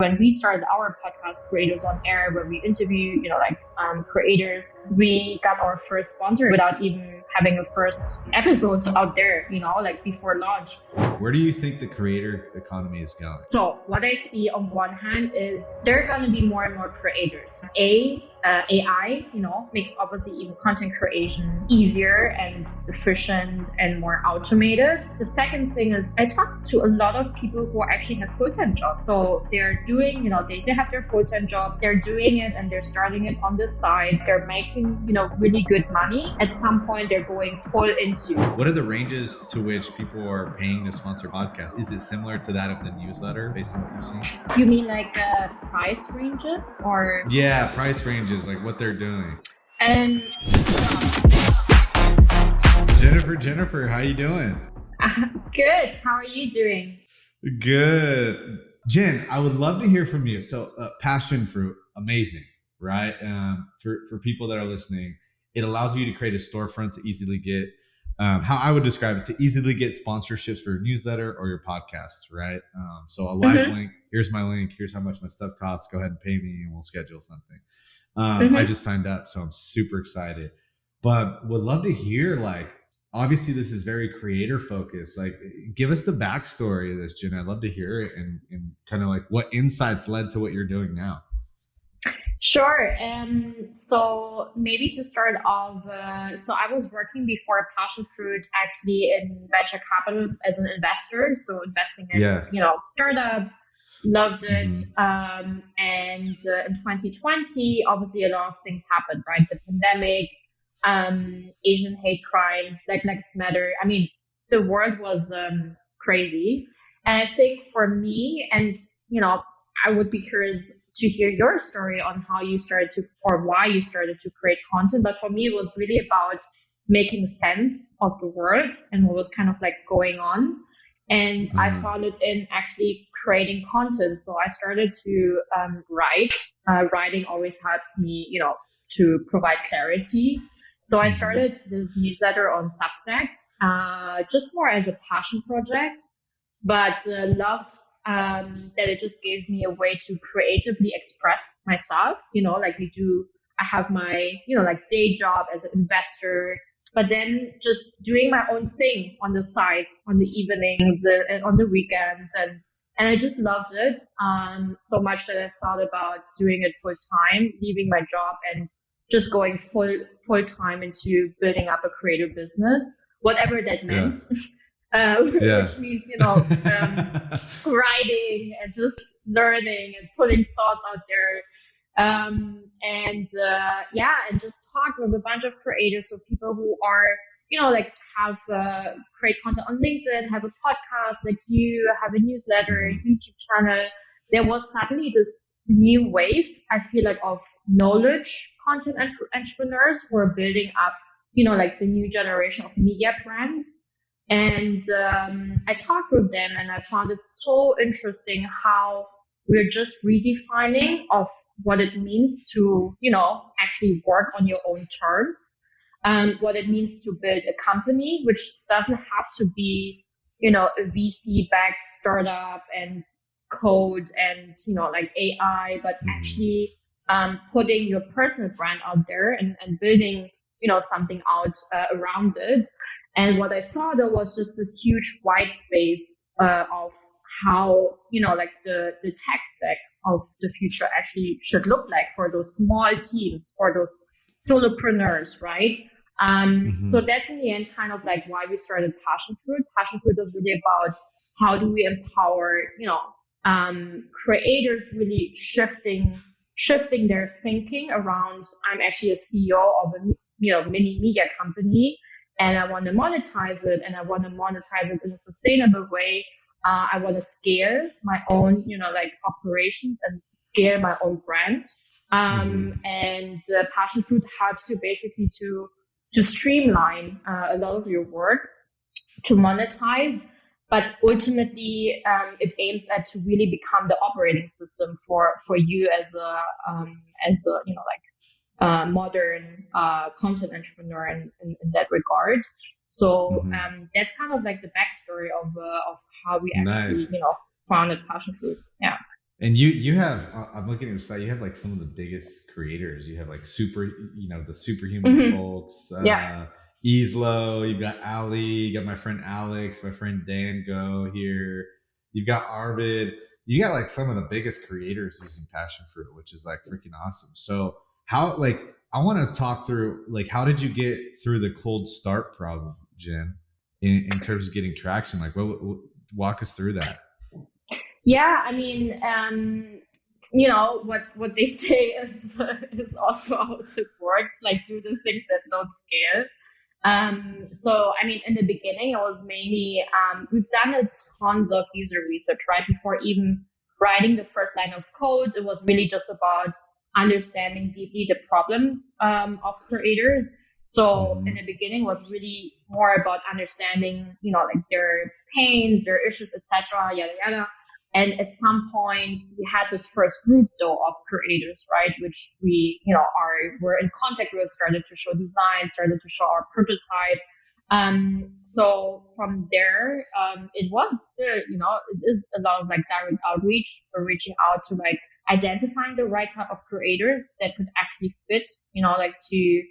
When we started our podcast, Creators on Air, where we interview, creators, we got our first sponsor without even having a first episode out there, before launch. Where do you think the creator economy is going? So what I see on one hand is there are going to be more and more creators. AI, makes obviously even content creation easier and efficient and more automated. The second thing is I talk to a lot of people who actually have full-time jobs. So they're doing, they have their full-time job, they're doing it and they're starting it on the side. They're making, really good money. At some point, they're going full into. What are the ranges to which people are paying to sponsor podcasts? Is it similar to that of the newsletter based on what you've seen? You mean like price ranges or? Yeah, price ranges, like what they're doing. And Jennifer, how you doing? Good. How are you doing? Good. Jen, I would love to hear from you. So passion fruit, amazing, right? For people that are listening, it allows you to create a storefront to easily get, how I would describe it, to easily get sponsorships for your newsletter or your podcast, right? So a live link, here's my link, here's how much my stuff costs, go ahead and pay me and we'll schedule something. I just signed up, so I'm super excited. But would love to hear, obviously this is very creator focused. Give us the backstory of this, Jen. I'd love to hear it and kind of what insights led to what you're doing now. Sure. So maybe to start off, so I was working before Passion Fruit actually in venture capital as an investor. So investing in, startups, loved it. And in 2020, obviously a lot of things happened, right? The pandemic, Asian hate crimes, Black Lives Matter. I mean, the world was crazy. And I think for me, and, I would be curious to hear your story on how you started to, or why you started to create content. But for me, it was really about making sense of the world and what was kind of going on. And I found it in actually creating content. So I started to write. Writing always helps me, to provide clarity. So I started this newsletter on Substack, just more as a passion project, but loved that it just gave me a way to creatively express myself. I have my, day job as an investor, but then just doing my own thing on the side, on the evenings and on the weekends. And I just loved it so much that I thought about doing it full time, leaving my job and just going full time into building up a creative business, whatever that meant. Which means, writing and just learning and putting thoughts out there. And just talk with a bunch of creators, so people who are, have create content on LinkedIn, have a podcast like you, have a newsletter, YouTube channel. There was suddenly this new wave, I feel like, of knowledge content entrepreneurs who are building up, the new generation of media brands. And I talked with them and I found it so interesting how we're just redefining of what it means to, actually work on your own terms, what it means to build a company, which doesn't have to be, a VC-backed startup and code and, AI, but actually putting your personal brand out there and building, something out around it. And what I saw, there was just this huge white space of how, the tech stack of the future actually should look like for those small teams, for those solopreneurs, right? So that's in the end kind of why we started Passion Fruit. Passion Fruit was really about how do we empower, creators really shifting their thinking around, I'm actually a CEO of a, mini media company, and I want to monetize it, and I want to monetize it in a sustainable way. I want to scale my own, operations and scale my own brand. And Passion Fruit helps you basically to streamline a lot of your work, to monetize, but ultimately it aims at to really become the operating system for you as a modern content entrepreneur in that regard. So that's kind of the backstory of how we actually founded Passion Fruit. Yeah. And you have I'm looking at your site. You have like some of the biggest creators. You have like the superhuman Hmm. folks, Yeah. Easlo. You've got Ali. You got my friend Alex, my friend Dan Go here. You've got Arvid. You got like some of the biggest creators using passion fruit, which is like freaking awesome. So how like I want to talk through like how did you get through the cold start problem, Jen, in terms of getting traction? Like what walk us through that. Yeah, I mean, what they say is also how it works. Like, do the things that don't scale. So, I mean, in the beginning, it was mainly we've done a tons of user research, right? Before even writing the first line of code, it was really just about understanding deeply the problems of creators. So, in Mm-hmm. the beginning, was really more about understanding, like their pains, their issues, etc., yada yada. And at some point, we had this first group though of creators, right? Which we, were in contact with, started to show design, started to show our prototype. So from there, it was, it is a lot of like direct outreach. So reaching out to like identifying the right type of creators that could actually fit, like to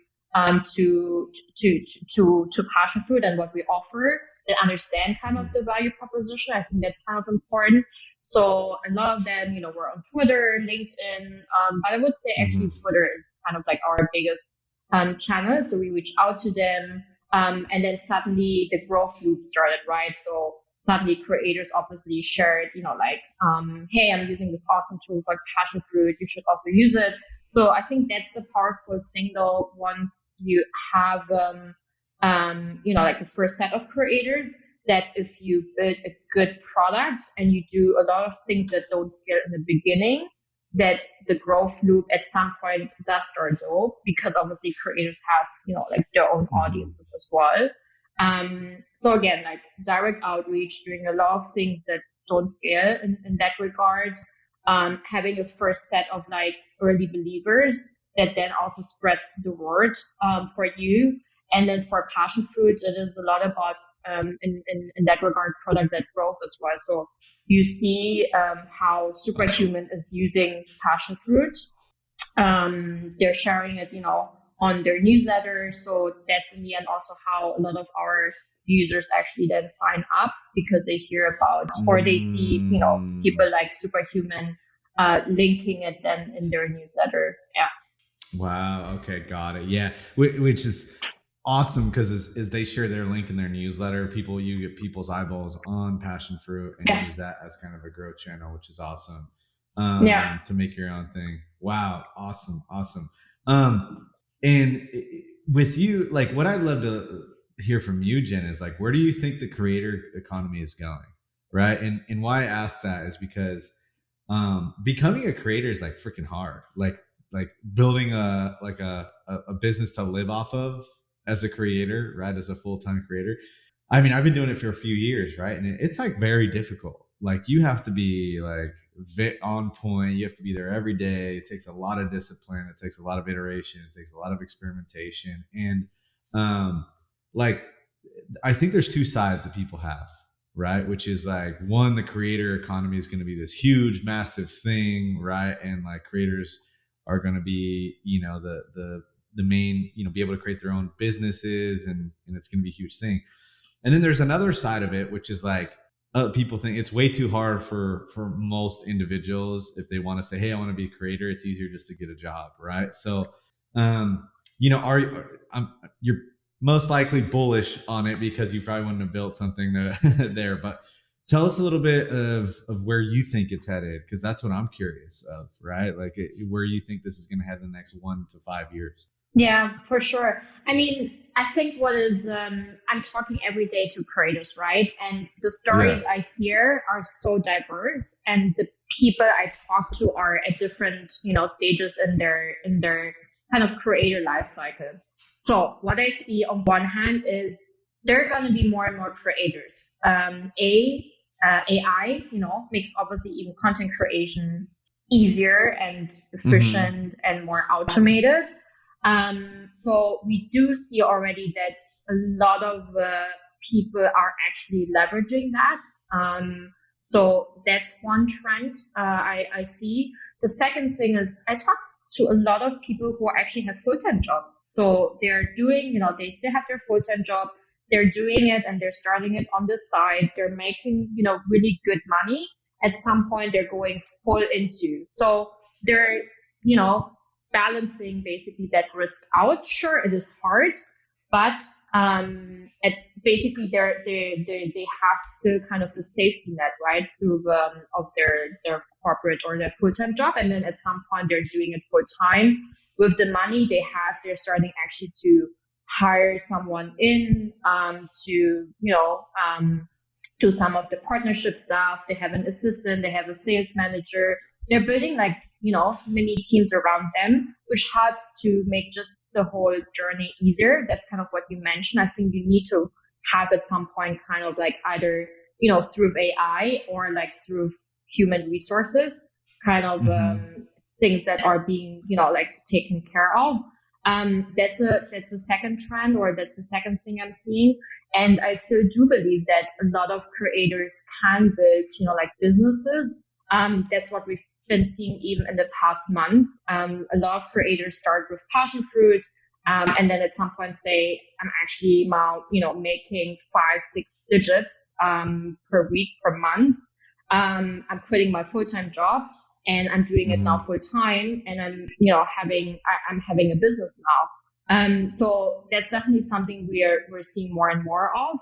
passion fruit and what we offer, that understand kind of Mm-hmm. the value proposition. I think that's kind of important. So a lot of them, were on Twitter, LinkedIn, but I would say actually Mm-hmm. Twitter is kind of like our biggest channel. So we reached out to them, and then suddenly the growth loop started, right? So suddenly creators obviously shared, like, hey, I'm using this awesome tool called Passion Fruit. You should also use it. So I think that's the powerful thing, though. Once you have, like the first set of creators, that if you build a good product and you do a lot of things that don't scale in the beginning, that the growth loop at some point does start though, because obviously creators have, like their own Mm-hmm. audiences as well. So again, like direct outreach, doing a lot of things that don't scale in that regard, having a first set of like early believers that then also spread the word for you. And then for passion fruit, it is a lot about in that regard, product led growth as well. So you see how Superhuman is using passion fruit. They're sharing it, on their newsletter. So that's in the end also how a lot of our users actually then sign up, because they hear about or they see, Mm. people like Superhuman linking it then in their newsletter. Yeah. Wow. Okay. Got it. Yeah. Which is awesome because as they share their link in their newsletter, you get people's eyeballs on passion fruit and Yeah. use that as kind of a growth channel, which is awesome. Yeah. To make your own thing. Wow. Awesome. Awesome. And with you, like what I'd love to hear from you, Jen, is like, where do you think the creator economy is going? Right. And why I ask that is because becoming a creator is like freaking hard. Like building a business to live off of as a creator, right? As a full-time creator. I mean, I've been doing it for a few years, right? And it's like very difficult. Like you have to be like on point. You have to be there every day. It takes a lot of discipline. It takes a lot of iteration. It takes a lot of experimentation. And um, like I think there's two sides that people have, right? Which is like one, the creator economy is going to be this huge, massive thing, right? And like creators are going to be, the main, be able to create their own businesses, and it's going to be a huge thing. And then there's another side of it, which is like people think it's way too hard for most individuals if they want to say, "Hey, I want to be a creator." It's easier just to get a job, right? So, you're most likely bullish on it because you probably wouldn't have built something there. But tell us a little bit of where you think it's headed, because that's what I'm curious of, right? Like where you think this is going to head in the next 1 to 5 years. Yeah, for sure. I mean, I think what is, I'm talking every day to creators, right? And the Yeah. stories I hear are so diverse, and the people I talk to are at different, stages in their kind of creator life cycle. So what I see on one hand is there are going to be more and more creators. AI, makes obviously even content creation easier and Mm-hmm. efficient and more automated. So we do see already that a lot of people are actually leveraging that. So that's one trend I see. The second thing is I talk to a lot of people who actually have full-time jobs. So they're doing, they still have their full-time job. They're doing it and they're starting it on the side. They're making, really good money. At some point, they're going full into. So they're, you know, balancing basically that risk out. Sure, it is hard, but basically they have still kind of the safety net, right, through of their corporate or their full-time job, and then at some point they're doing it full time with the money they have. They're starting actually to hire someone in to do some of the partnership stuff. They have an assistant, they have a sales manager. They're building like, many teams around them, which helps to make just the whole journey easier. That's kind of what you mentioned. I think you need to have at some point kind of like either, through AI or like through human resources, kind of things that are being, like taken care of. That's a second trend, or that's the second thing I'm seeing. And I still do believe that a lot of creators can build, like businesses. That's what we've been seeing even in the past month. A lot of creators start with passion fruit, and then at some point say, I'm actually now, making 5-6 digits per week, per month. I'm quitting my full-time job and I'm doing it now full time, and I'm having a business now. So that's definitely something we're seeing more and more of.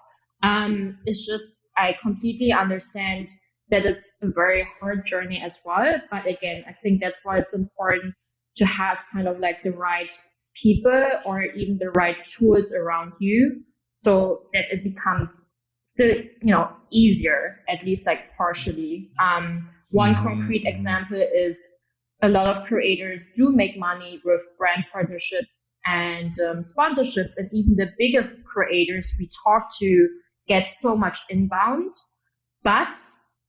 It's just I completely understand that it's a very hard journey as well. But again, I think that's why it's important to have kind of like the right people or even the right tools around you, so that it becomes still, easier, at least like partially. One concrete example is a lot of creators do make money with brand partnerships and sponsorships. And even the biggest creators we talk to get so much inbound, but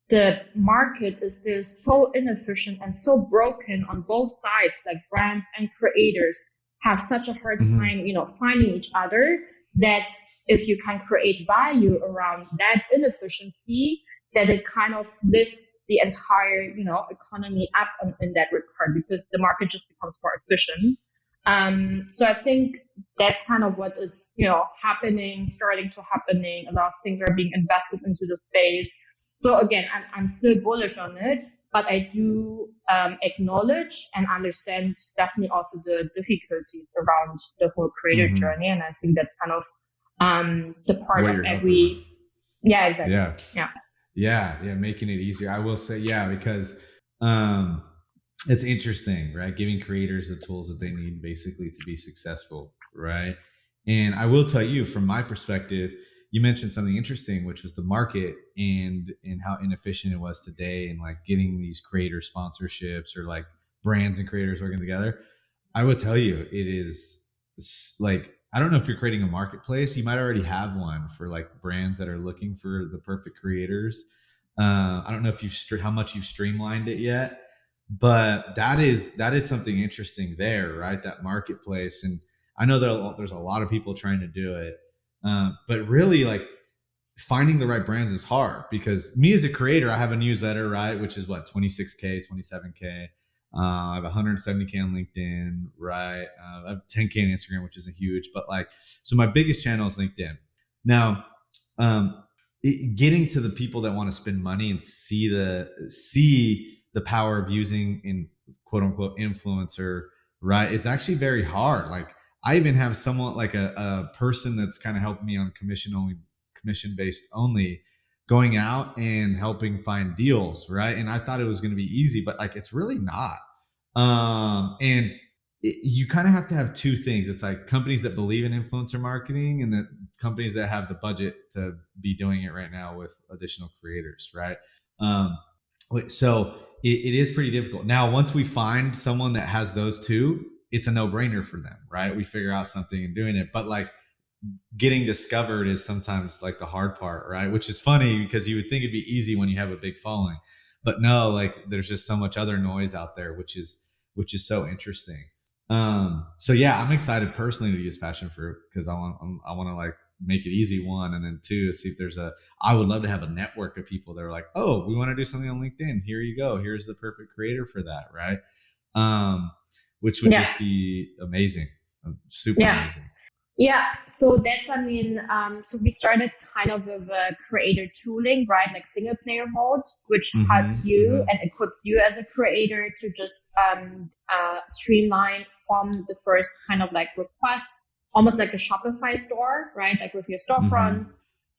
the market is still so inefficient and so broken on both sides. Like brands and creators have such a hard time, finding each other, that if you can create value around that inefficiency, that it kind of lifts the entire, economy up in that regard, because the market just becomes more efficient. So I think that's kind of what is, starting to happening. A lot of things are being invested into the space. So again, I'm still bullish on it, but I do acknowledge and understand definitely also the difficulties around the whole creator journey. And I think that's kind of the part what of every. Yeah, exactly. Yeah, making it easier. I will say, because it's interesting, right? Giving creators the tools that they need basically to be successful, right? And I will tell you, from my perspective, you mentioned something interesting, which was the market and how inefficient it was today, and like getting these creator sponsorships or like brands and creators working together. I would tell you, it is like, I don't know if you're creating a marketplace. You might already have one for like brands that are looking for the perfect creators. I don't know if how much you've streamlined it yet, but that is something interesting there, right? That marketplace. And I know there's a lot of people trying to do it, but really, like, finding the right brands is hard, because me as a creator, I have a newsletter, right, which is what, 26K, 27K. I have 170K on LinkedIn, right? I have 10K on Instagram, which isn't huge, but like, so my biggest channel is LinkedIn. Now, getting to the people that want to spend money and see the power of using in quote unquote influencer, right, is actually very hard. Like, I even have someone like a person that's kind of helping me on commission based only, going out and helping find deals, right? And I thought it was going to be easy, but like, it's really not. And you kind of have to have two things. It's like companies that believe in influencer marketing, and that companies that have the budget to be doing it right now with additional creators, right? So it is pretty difficult. Now, once we find someone that has those two, it's a no-brainer for them, right? We figure out something and doing it. But like, getting discovered is sometimes like the hard part, right? Which is funny, because you would think it'd be easy when you have a big following, but no, like, there's just so much other noise out there, which is so interesting. So yeah, I'm excited personally to use passion fruit, because I want to like make it easy, one, and then two, see if there's I would love to have a network of people that are like, oh, we want to do something on LinkedIn, here you go, here's the perfect creator for that, right? Which would just be amazing, super amazing. Yeah, so that's, I mean, so we started kind of with a creator tooling, right? Like single player mode, which helps you and equips you as a creator to just streamline from the first kind of like request, almost like a Shopify store, right? Like with your storefront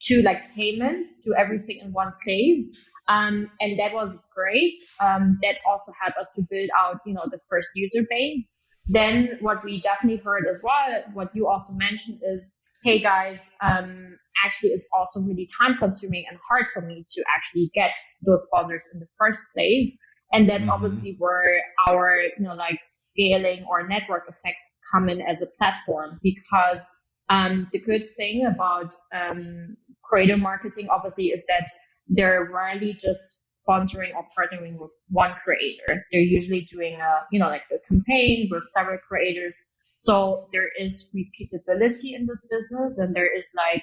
to like payments, to everything in one place. And that was great. That also helped us to build out, you know, the first user base. Then what we definitely heard as well, what you also mentioned is, hey guys, actually it's also really time consuming and hard for me to actually get those sponsors in the first place. And that's obviously where our, you know, like scaling or network effect come in as a platform, because the good thing about creator marketing obviously is that they're rarely just sponsoring or partnering with one creator. They're usually doing like a campaign with several creators. So there is repeatability in this business, and there is like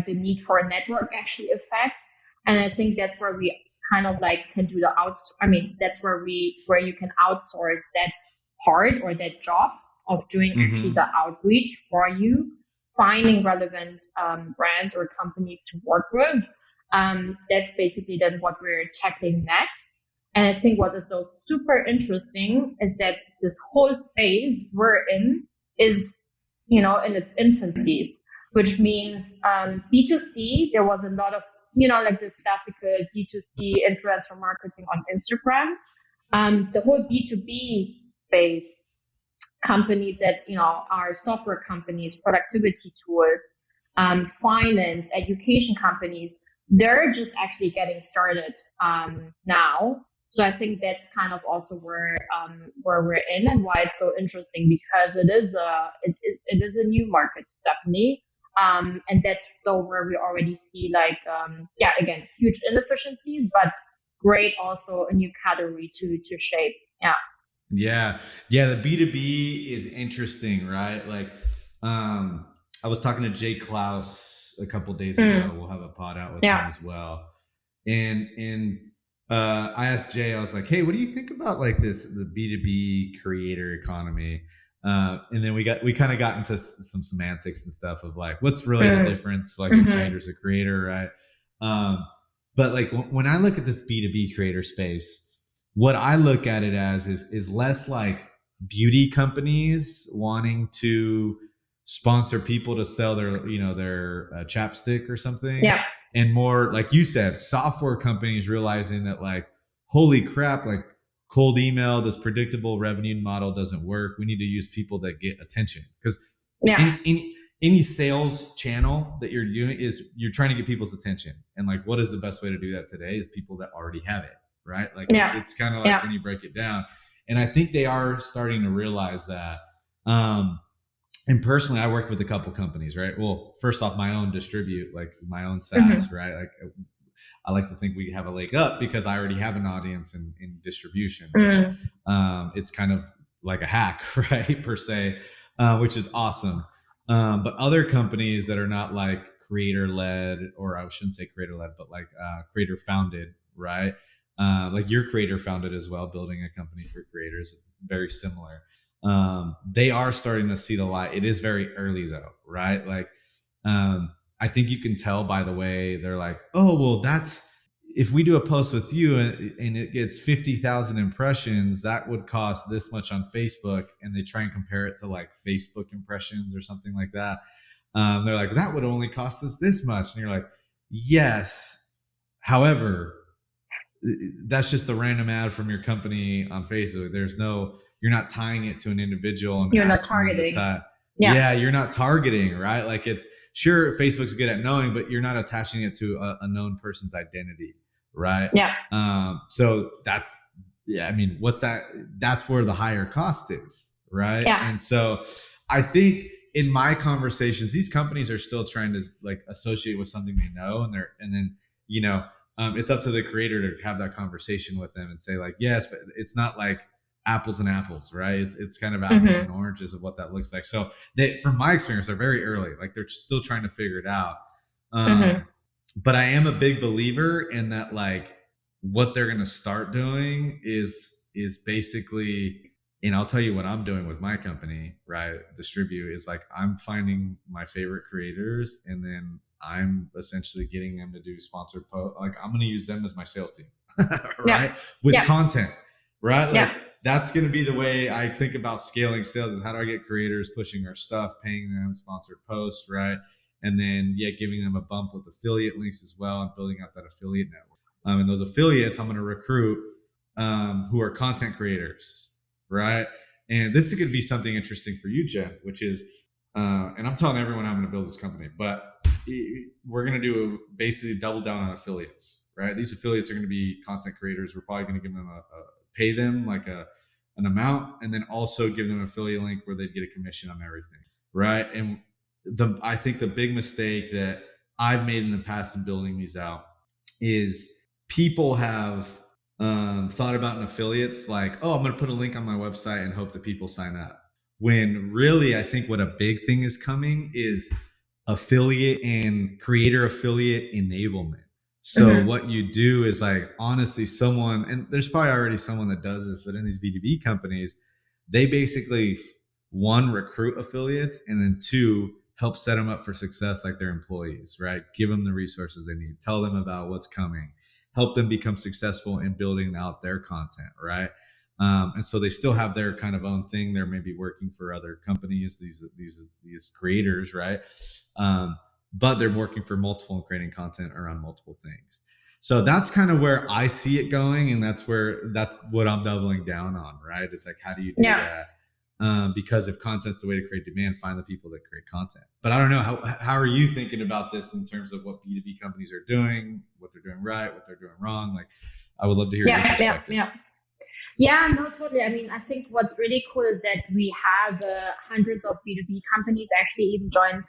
the need for a network actually effects. And I think that's where we kind of like can do that's where you can outsource that part or that job of doing actually the outreach for you, finding relevant brands or companies to work with. That's basically then what we're tackling next. And I think what is so super interesting is that this whole space we're in is, you know, in its infancies, which means B2C, there was a lot of, you know, like the classical D2C influencer marketing on Instagram. The whole B2B space, companies that, you know, are software companies, productivity tools, finance, education companies, they're just actually getting started now. So I think that's kind of also where we're in, and why it's so interesting, because it is a new market, definitely. And that's though where we already see like again, huge inefficiencies, but great also a new category to shape. Yeah. The B2B is interesting, right? Like, I was talking to Jay Klaus a couple days ago. We'll have a pod out with him as well. And I asked Jay, I was like, hey, what do you think about like the B2B creator economy? And then we kind of got into some semantics and stuff of like, what's really the difference? Like a creator's a creator, right? But like when I look at this B2B creator space, what I look at it as is less like beauty companies wanting to sponsor people to sell their, you know, their chapstick or something. And more like you said, software companies realizing that like, holy crap, like cold email, this predictable revenue model doesn't work. We need to use people that get attention, because any sales channel that you're doing is you're trying to get people's attention. And like, what is the best way to do that today is people that already have it. Right? Like it's kind of like when you break it down. And I think they are starting to realize that. And personally, I work with a couple companies, right? Well, first off, my own distribute, like my own SaaS, right? Like I like to think we have a leg up because I already have an audience in distribution, which it's kind of like a hack, right? Per se, which is awesome. But other companies that are not like creator led, or I shouldn't say creator led, but like creator founded, right? Like your creator founded as well, building a company for creators, very similar. They are starting to see the light. It is very early though, right? Like, I think you can tell by the way they're like, oh, well, that's, if we do a post with you and it gets 50,000 impressions, that would cost this much on Facebook. And they try and compare it to like Facebook impressions or something like that. They're like, that would only cost us this much. And you're like, yes. However, that's just a random ad from your company on Facebook. You're not tying it to an individual. And you're not targeting. You're not targeting, right? Like it's sure Facebook's good at knowing, but you're not attaching it to a known person's identity, right? So that's, I mean, what's that? That's where the higher cost is, right? And so I think in my conversations, these companies are still trying to like associate with something they know, and then, you know, it's up to the creator to have that conversation with them and say like, yes, but it's not like apples and apples, right? It's kind of apples and Mm-hmm. oranges of what that looks like. So they, from my experience, they're very early. Like they're still trying to figure it out. Mm-hmm. Um, but I am a big believer in that. Like what they're going to start doing is basically, and I'll tell you what I'm doing with my company, right? Distribute is like I'm finding my favorite creators, and then I'm essentially getting them to do sponsored post. Like I'm going to use them as my sales team, Yeah. right? With Yeah. content, right? Like Yeah. that's going to be the way I think about scaling sales is how do I get creators pushing our stuff, paying them sponsored posts, right? And then, yeah, giving them a bump with affiliate links as well and building out that affiliate network. And those affiliates, I'm going to recruit who are content creators, right? And this is going to be something interesting for you, Jen, which is, and I'm telling everyone I'm going to build this company, but we're going to do basically double down on affiliates, right? These affiliates are going to be content creators. We're probably going to give them pay them like an amount, and then also give them an affiliate link where they get a commission on everything, right? And I think the big mistake that I've made in the past in building these out is people have thought about an affiliates like, oh, I'm going to put a link on my website and hope that people sign up. When really, I think what a big thing is coming is affiliate and creator affiliate enablement. So Mm-hmm. what you do is like honestly someone, and there's probably already someone that does this, but in these B2B companies, they basically one, recruit affiliates, and then two, help set them up for success like their employees, right? Give them the resources they need, tell them about what's coming, help them become successful in building out their content, right? And so they still have their kind of own thing. They're maybe working for other companies, these creators, right? Um, but they're working for multiple and creating content around multiple things. So that's kind of where I see it going, and that's what I'm doubling down on, right? It's like how do you do Yeah. that? Because if content's the way to create demand, find the people that create content. But I don't know how are you thinking about this in terms of what B2B companies are doing, what they're doing right, what they're doing wrong? Like, I would love to hear your Yeah. Yeah. perspective. Yeah. Yeah, no, totally. I mean, I think what's really cool is that we have hundreds of B2B companies actually even joined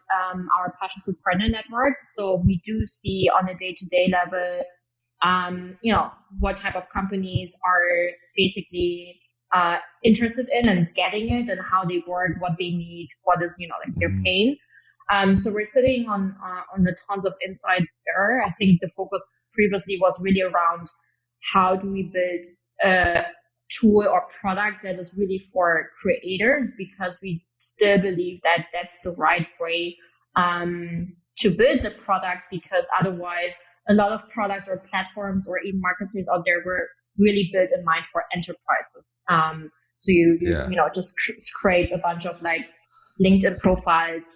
our Passion Fruit Partner Network. So we do see on a day-to-day level, what type of companies are basically interested in and getting it and how they work, what they need, what is, like their Mm-hmm. pain. So we're sitting on the tons of insight there. I think the focus previously was really around how do we build a tool or product that is really for creators, because we still believe that that's the right way to build the product, because otherwise a lot of products or platforms or even marketplaces out there were really built in mind for enterprises. So you just create a bunch of like LinkedIn profiles,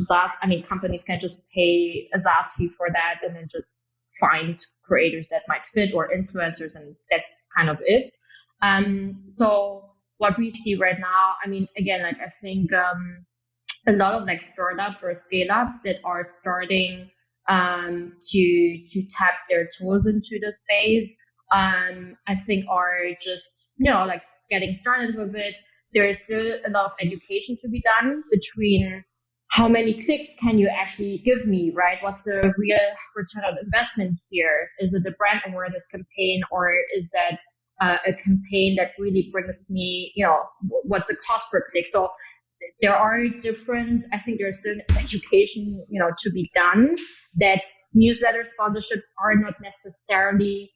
SaaS. I mean, companies can just pay a SaaS fee for that and then just find creators that might fit or influencers, and that's kind of it. So what we see right now, I mean, again, like I think a lot of like startups or scale ups that are starting to tap their tools into the space, I think are just, like getting started with it. There is still a lot of education to be done between how many clicks can you actually give me, right? What's the real return on investment here? Is it a brand awareness campaign, or is that a campaign that really brings me, what's the cost per click? So there are different, I think there's still education, to be done, that newsletter sponsorships are not necessarily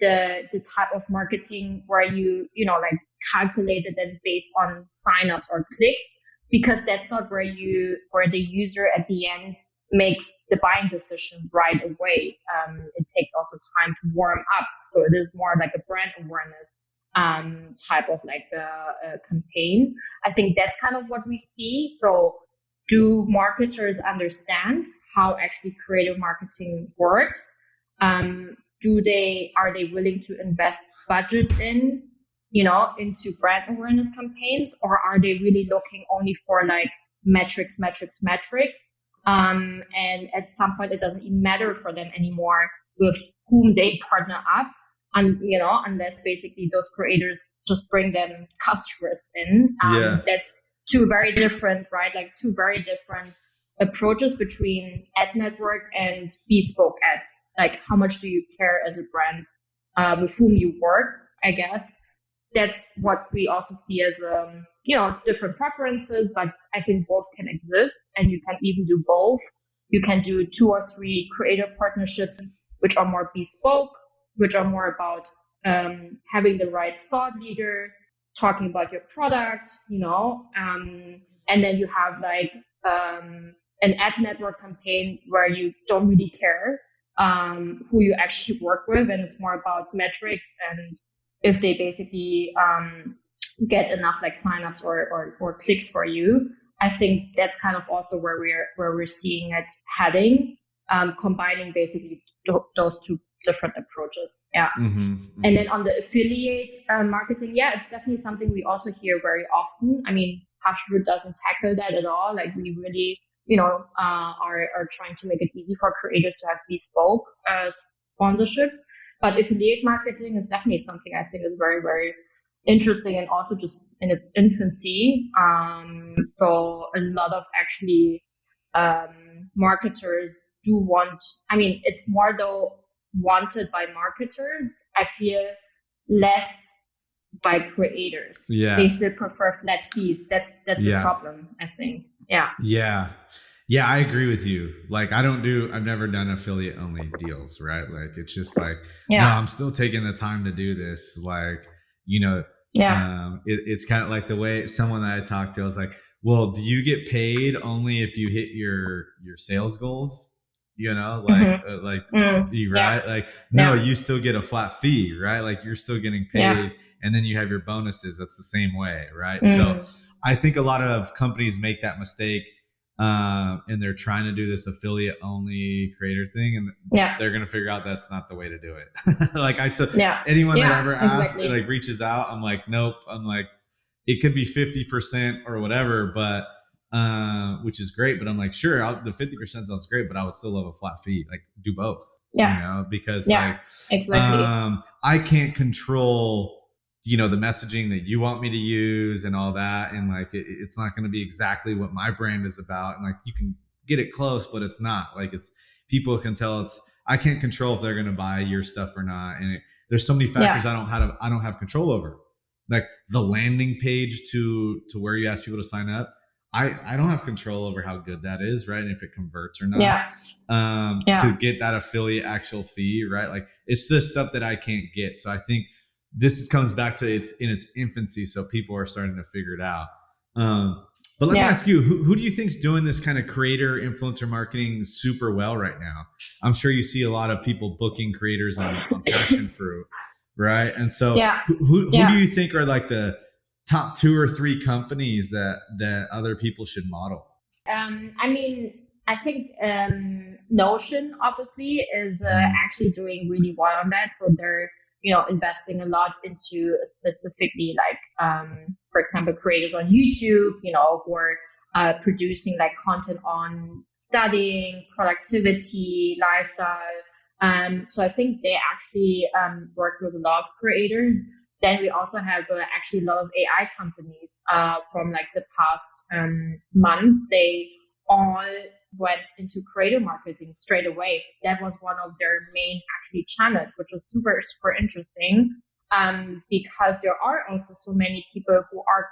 the type of marketing where you like calculate it and based on signups or clicks, because that's not where the user at the end makes the buying decision right away. It takes also time to warm up. So it is more like a brand awareness type of like a campaign. I think that's kind of what we see. So do marketers understand how actually creative marketing works? Are they willing to invest budget into brand awareness campaigns, or are they really looking only for like metrics? And at some point, it doesn't even matter for them anymore with whom they partner up, and unless basically those creators just bring them customers in. That's two very different, right? Like two very different approaches between ad network and bespoke ads. Like, how much do you care as a brand with whom you work, I guess. that's what we also see as, different preferences, but I think both can exist and you can even do both. You can do 2 or 3 creative partnerships, which are more bespoke, which are more about having the right thought leader, talking about your product, and then you have like an ad network campaign where you don't really care who you actually work with, and it's more about metrics and if they basically get enough like signups or clicks for you. I think that's kind of also where we're seeing it heading, combining basically those two different approaches. Yeah. And then on the affiliate marketing, yeah, it's definitely something we also hear very often. I mean, Hashroot doesn't tackle that at all. Like we really, are trying to make it easy for creators to have bespoke sponsorships. But affiliate marketing is definitely something I think is very, very interesting and also just in its infancy. So a lot of actually marketers do want, I mean, it's more though wanted by marketers, I feel, less by creators. Yeah. They still prefer flat fees. That's the problem, I think. Yeah. Yeah, I agree with you. Like I've never done affiliate only deals, right? Like it's just like, no, I'm still taking the time to do this. Like, it's kind of like the way someone that I talked to, I was like, well, do you get paid only if you hit your sales goals? Right? Like, no, you still get a flat fee, right? Like you're still getting paid and then you have your bonuses. That's the same way, right? So I think a lot of companies make that mistake. And they're trying to do this affiliate only creator thing, and they're going to figure out that's not the way to do it. Like anyone that ever asks, like reaches out, I'm like, nope. I'm like, it could be 50% or whatever, but which is great. But I'm like, sure, the 50% sounds great, but I would still love a flat fee. Like do both, because I can't control the messaging that you want me to use and all that. And like, it's not going to be exactly what my brand is about. And like, you can get it close, but it's not like people can tell I can't control if they're going to buy your stuff or not. And there's so many factors I don't have control over, like the landing page to where you ask people to sign up. I don't have control over how good that is, right? And if it converts or not, to get that affiliate actual fee, right? Like it's the stuff that I can't get. So I think this comes back to it's in its infancy, so people are starting to figure it out. But let me ask you, who do you think is doing this kind of creator influencer marketing super well right now? I'm sure you see a lot of people booking creators on Passion Fruit, right? And so who do you think are like the top 2 or 3 companies that other people should model? I mean, I think Notion obviously is actually doing really well on that. So they're investing a lot into specifically like, for example, creators on YouTube, who are producing like content on studying, productivity, lifestyle. So I think they actually work with a lot of creators. Then we also have actually a lot of AI companies from like the past month. They all went into creator marketing straight away. That was one of their main actually channels, which was super, super interesting because there are also so many people who are,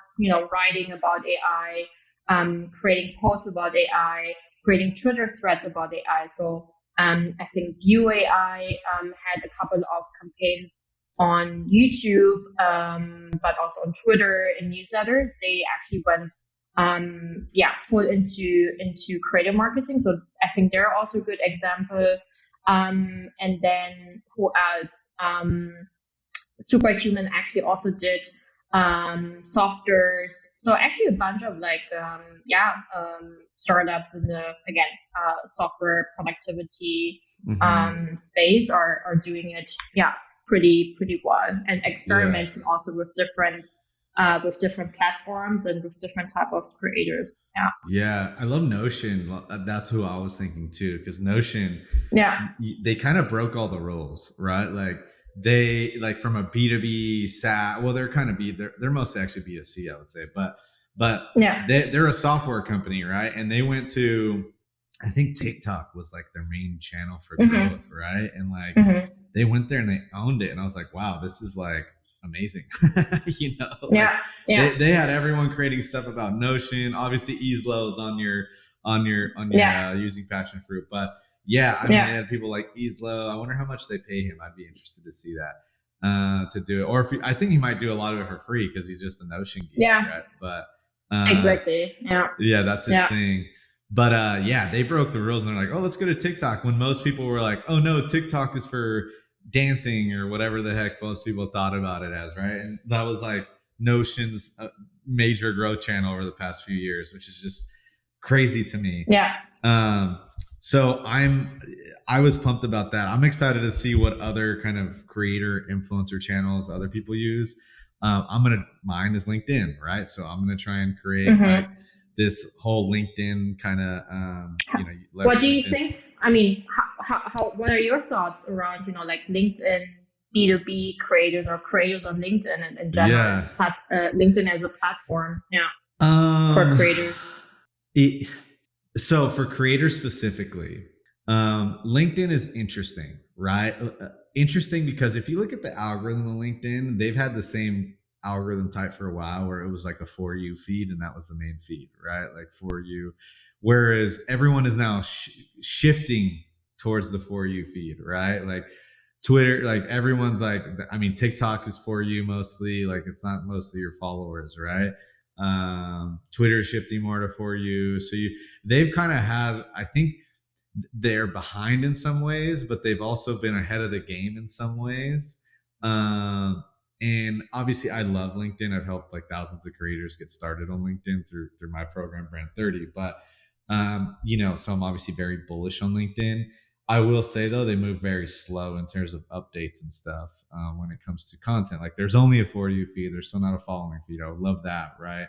writing about AI, creating posts about AI, creating Twitter threads about AI. So I think View AI had a couple of campaigns on YouTube, but also on Twitter and newsletters. They actually went full into creative marketing. So I think they're also a good example. And then who else? Superhuman actually also did softwares. So actually a bunch of like startups in the software productivity space are doing it pretty well and experimenting also with different platforms and with different type of creators. Yeah, I love Notion. That's who I was thinking too, because Notion, they kind of broke all the rules, right? Like they like from a B2B SaaS. Well, they're kind of they're mostly actually B2C, I would say, but they're a software company, right? And they went to, I think TikTok was like their main channel for growth, right? And like they went there and they owned it, and I was like, wow, this is like amazing. Like Yeah. Yeah. they had everyone creating stuff about Notion. Obviously, Easlow's on your Yeah. using passion fruit, but yeah, I mean, they Yeah. had people like Easlow. I wonder how much they pay him. I'd be interested to see that to do it, or if I think he might do a lot of it for free because he's just a Notion geek, Yeah. right? But uh, Exactly. Yeah. yeah, that's his Yeah. thing. But yeah, they broke the rules and they're like, oh, let's go to TikTok. When most people were like, oh no, TikTok is for dancing or whatever the heck most people thought about it as, right? And that was like Notion's major growth channel over the past few years, which is just crazy to me. Yeah. So I was pumped about that. I'm excited to see what other kind of creator influencer channels other people use. Mine is LinkedIn, right? So I'm gonna try and create like Mm-hmm. this whole LinkedIn kind of, What leverage do you LinkedIn. think? I mean, what are your thoughts around, like LinkedIn B2B creators or creators on LinkedIn and in general, Yeah. LinkedIn as a platform, yeah, for Um, creators? it, So for creators specifically, LinkedIn is interesting, right? Interesting because if you look at the algorithm of LinkedIn, they've had the same algorithm type for a while where it was like a for you feed and that was the main feed, right? Like for you. Whereas everyone is now shifting towards the for you feed, right? Like Twitter, like everyone's like, I mean, TikTok is for you mostly, like it's not mostly your followers, right? Twitter is shifting more to for you. So they've kind of had, I think they're behind in some ways, but they've also been ahead of the game in some ways. And obviously I love LinkedIn. I've helped like thousands of creators get started on LinkedIn through my program Brand 30. But so I'm obviously very bullish on LinkedIn. I will say though, they move very slow in terms of updates and stuff when it comes to content. Like there's only a for you feed. There's still not a following feed. I would love that, right?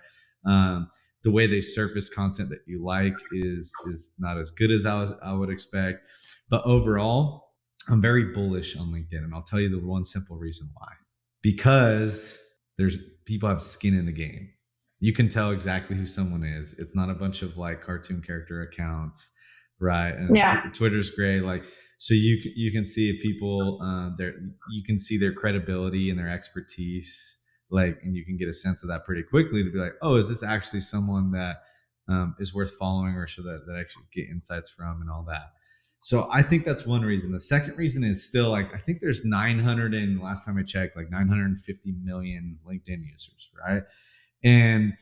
The way they surface content that you like is not as good as I would expect. But overall, I'm very bullish on LinkedIn, and I'll tell you the one simple reason why. Because there's people have skin in the game. You can tell exactly who someone is. It's not a bunch of like cartoon character accounts, right? And Yeah. Twitter's great. Like so, you can see if people you can see their credibility and their expertise, like, and you can get a sense of that pretty quickly to be like, oh, is this actually someone that is worth following, or should that actually get insights from and all that. So I think that's one reason. The second reason is still like, I think there's 900 and last time I checked, like 950 million LinkedIn users, right? And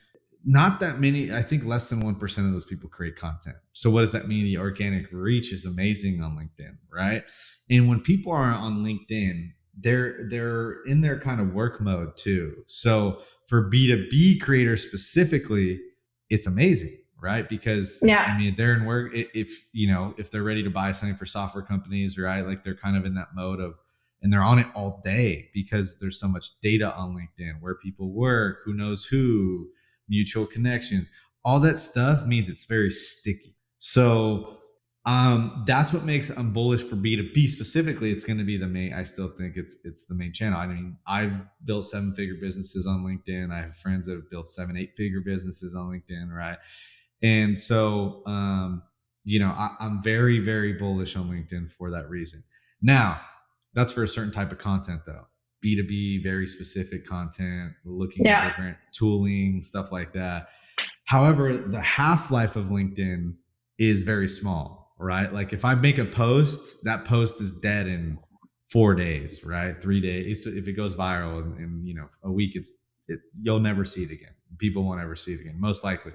not that many, I think less than 1% of those people create content. So what does that mean? The organic reach is amazing on LinkedIn, right? And when people are on LinkedIn, they're in their kind of work mode too. So for B2B creators specifically, it's amazing, right? Because Yeah. I mean, they're in work. If they're ready to buy something for software companies, right? Like they're kind of in that mode of, and they're on it all day because there's so much data on LinkedIn, where people work, who knows who, mutual connections, all that stuff means it's very sticky. So that's what makes I'm bullish for B2B specifically. It's going to be the main. I still think it's the main channel. I mean, I've built 7-figure businesses on LinkedIn. I have friends that have built 7-8-figure businesses on LinkedIn, right? And so, I'm very, very bullish on LinkedIn for that reason. Now, that's for a certain type of content, though. B2B, very specific content, looking at Yeah. different tooling, stuff like that. However, the half life of LinkedIn is very small, right? Like if I make a post, that post is dead in 4 days, right? 3 days. If it goes viral in a week, you'll never see it again. People won't ever see it again, most likely.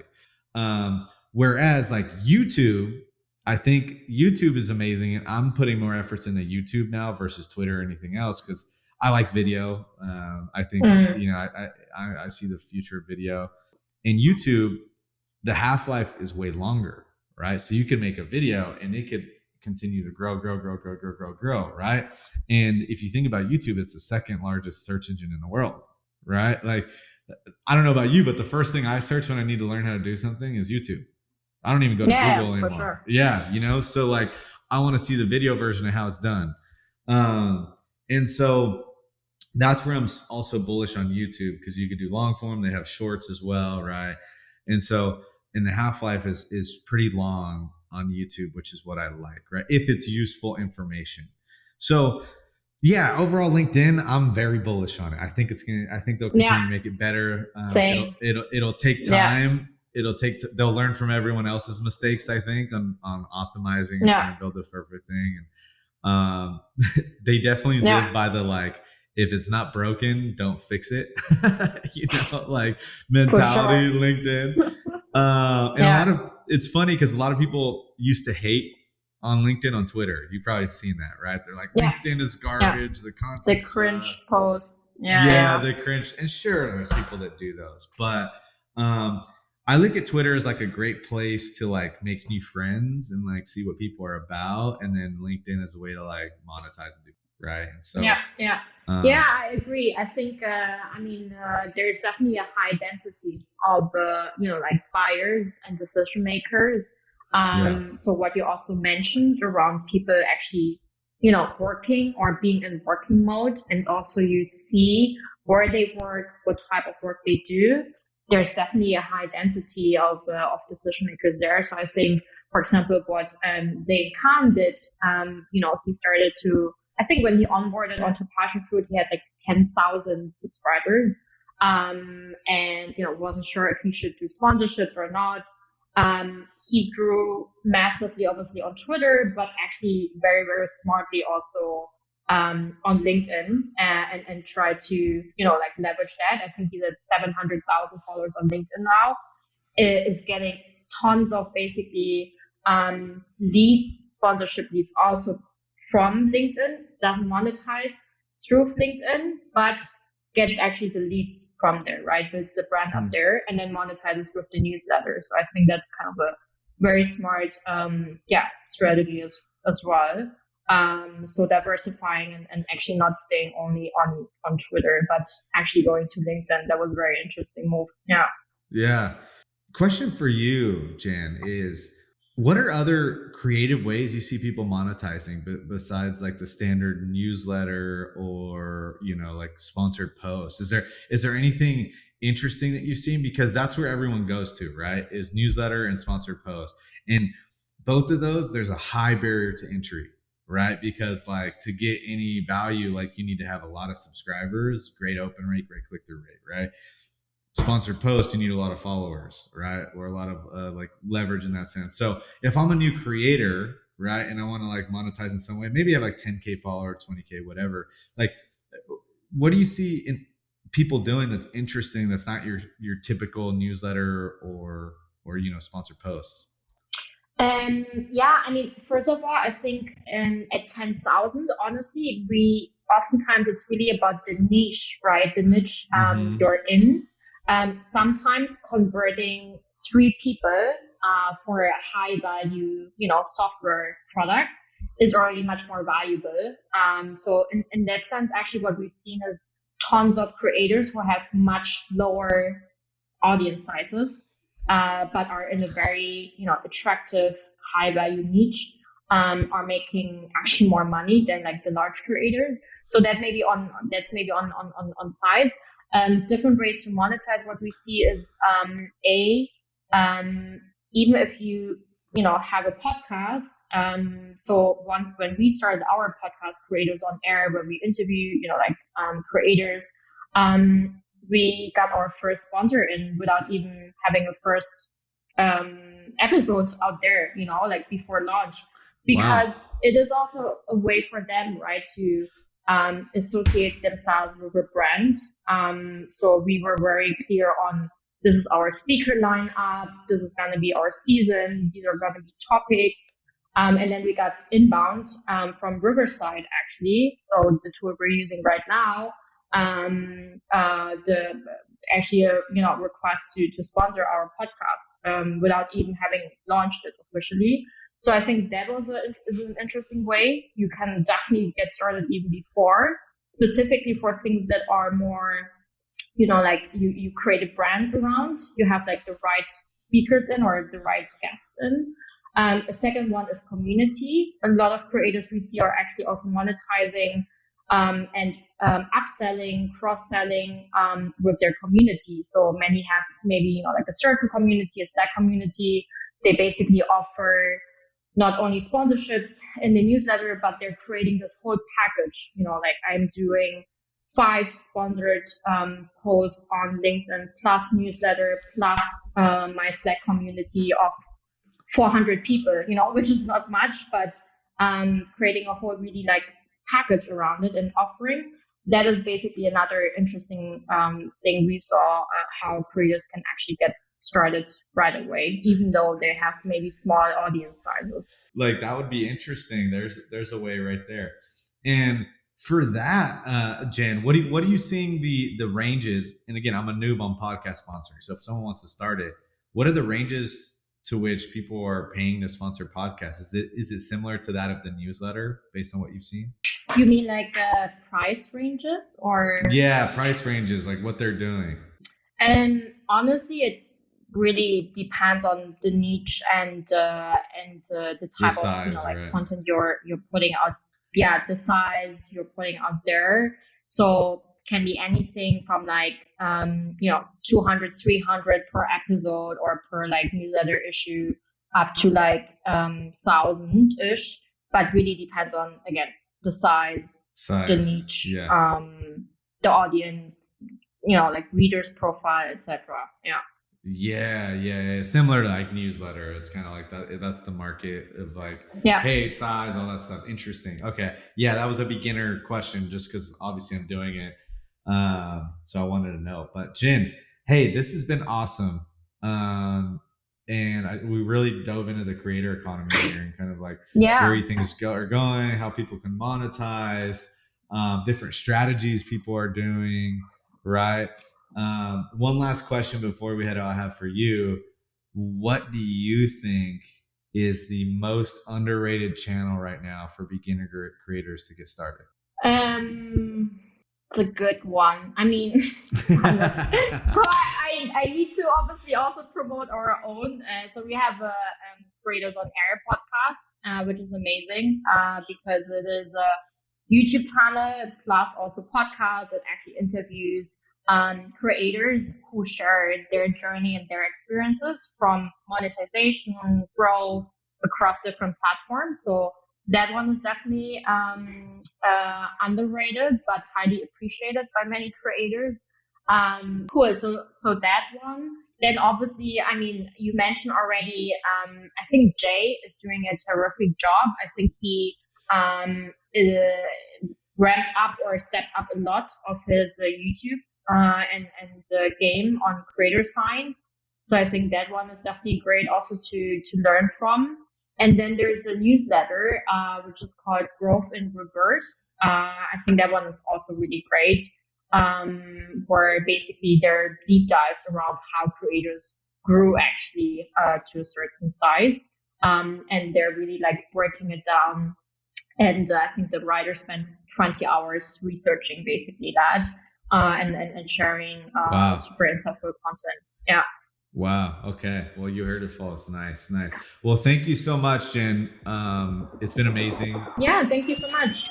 Whereas like YouTube, I think YouTube is amazing, and I'm putting more efforts into YouTube now versus Twitter or anything else because I like video. I think I see the future of video. In YouTube, the half life is way longer, right? So you can make a video and it could continue to grow, right? And if you think about YouTube, it's the second largest search engine in the world, right? Like, I don't know about you, but the first thing I search when I need to learn how to do something is YouTube. I don't even go to Yeah. Google For anymore. sure. Yeah, so like I want to see the video version of how it's done. And so that's where I'm also bullish on YouTube because you could do long form. They have shorts as well, right? And so, and the half life is pretty long on YouTube, which is what I like, right? If it's useful information. So Yeah, overall LinkedIn, I'm very bullish on it. I think they'll Yeah, continue to make it better. same. It'll take Yeah, time. They'll learn from everyone else's mistakes. I think on optimizing and yeah, trying to build the perfect thing. And they definitely yeah, live by the like, if it's not broken, don't fix it. Like for mentality, sure. LinkedIn. And a Yeah, lot of it's funny because a lot of people used to hate on LinkedIn on Twitter. You've probably seen that, right? They're like, yeah, LinkedIn is yeah. garbage. The The content cringe sucks. post. Yeah, Yeah, yeah. they cringe. And sure, there's people that do those, but um, I look at Twitter as like a great place to like make new friends and like see what people are about, and then LinkedIn as a way to like monetize and do right. And Yeah, so, yeah, yeah. um, I agree. I think, there's definitely a high density of, like buyers and decision makers. yeah, So what you also mentioned around people actually, working or being in working mode, and also you see where they work, what type of work they do. There's definitely a high density of decision makers there. So I think, for example, what Zaid Khan did, he started to, I think when he onboarded onto Passion Fruit, he had like 10,000 subscribers. And, wasn't sure if he should do sponsorships or not. He grew massively, obviously, on Twitter, but actually very, very smartly also on LinkedIn, and try to, like leverage that. I think he's at 700,000 followers on LinkedIn now. Is getting tons of basically leads, sponsorship leads also from LinkedIn, doesn't monetize through LinkedIn, but gets actually the leads from there, right? Builds the brand up hmm. there and then monetizes with the newsletter. So I think that's kind of a very smart, strategy as well. So diversifying and actually not staying only on Twitter, but actually going to LinkedIn. That was a very interesting move. Yeah. Yeah. Question for you, Jan, is what are other creative ways you see people monetizing besides like the standard newsletter or like sponsored posts? Is there anything interesting that you've seen? Because that's where everyone goes to, right? Is newsletter and sponsored posts. And both of those, there's a high barrier to entry, right? Because like to get any value, like you need to have a lot of subscribers, great open rate, great click through rate, right? Sponsored posts, you need a lot of followers, right? Or a lot of like leverage in that sense. So if I'm a new creator, right, and I want to like monetize in some way, maybe I have like 10K follower, 20K, whatever. Like, what do you see in people doing that's interesting? That's not your typical newsletter or sponsored posts. Yeah, I mean, first of all, I think at 10,000, honestly, we oftentimes it's really about the niche, right? The niche Mm-hmm. you're in. Sometimes converting three people for a high value, software product is already much more valuable. So in that sense, actually, what we've seen is tons of creators who have much lower audience sizes, but are in a very attractive high value niche, are making actually more money than like the large creators. So that's maybe on size. Different ways to monetize. What we see is um, even if you have a podcast. When we started our podcast, Creators on Air, where we interview creators. We got our first sponsor in without even having a first episode out there, like before launch, Wow. because it is also a way for them, right, to associate themselves with a brand. So we were very clear on this is our speaker lineup, this is going to be our season, these are going to be topics. And then we got inbound from Riverside, actually, so the tool we're using right now, the actually a request to sponsor our podcast without even having launched it officially. So I think that is an interesting way. You can definitely get started even before, specifically for things that are more, like you create a brand around. You have like the right speakers in or the right guests in. A second one is community. A lot of creators we see are actually also monetizing and upselling, cross-selling with their community. So many have maybe like a circle community, a Slack community. They basically offer not only sponsorships in the newsletter, but they're creating this whole package. Like I'm doing 5 sponsored posts on LinkedIn plus newsletter plus my Slack community of 400 people, which is not much, but creating a whole really like package around it and offering. That is basically another interesting thing we saw, how creators can actually get started right away, even though they have maybe small audience sizes. Like that would be interesting. There's a way right there. And for that, Jen, what are you seeing the ranges? And again, I'm a noob on podcast sponsoring, so if someone wants to start it, what are the ranges to which people are paying to sponsor podcasts? Is it similar to that of the newsletter based on what you've seen? You mean like price ranges or? Yeah, price ranges, like what they're doing. And honestly, it really depends on the niche and the type size, of like right. content you're putting out. Yeah, the size you're putting out there. So can be anything from like 200, 300 per episode or per like newsletter issue up to like 1,000-ish. But really depends on, again, the size, the niche, yeah. The audience, like readers profile, etc. Yeah. Similar to like newsletter. It's kind of like that. That's the market of like, hey, size, all that stuff. Interesting. Okay. Yeah, that was a beginner question just because obviously I'm doing it. So I wanted to know. But Jen, hey, this has been awesome. And we really dove into the creator economy here and kind of like where things are going, how people can monetize, different strategies people are doing, right? One last question before we head out, I have for you. What do you think is the most underrated channel right now for beginner creators to get started? It's a good one. I mean, so I need to obviously also promote our own. So we have a Creators on Air podcast, which is amazing because it is a YouTube channel plus also podcast that actually interviews creators who share their journey and their experiences from monetization, growth across different platforms. So that one is definitely underrated, but highly appreciated by many creators. Cool. So that one. Then obviously, I mean, you mentioned already. I think Jay is doing a terrific job. I think he ramped up or stepped up a lot of his YouTube and game on creator science. So I think that one is definitely great also to learn from. And then there's a newsletter, which is called Growth in Reverse. I think that one is also really great, where basically there are deep dives around how creators grew actually to a certain size. And they're really like breaking it down. And I think the writer spends 20 hours researching basically that and sharing super insightful content. Yeah. Wow. Okay. Well, you heard it, folks. Nice. Well, thank you so much, Jen. It's been amazing. Yeah. Thank you so much.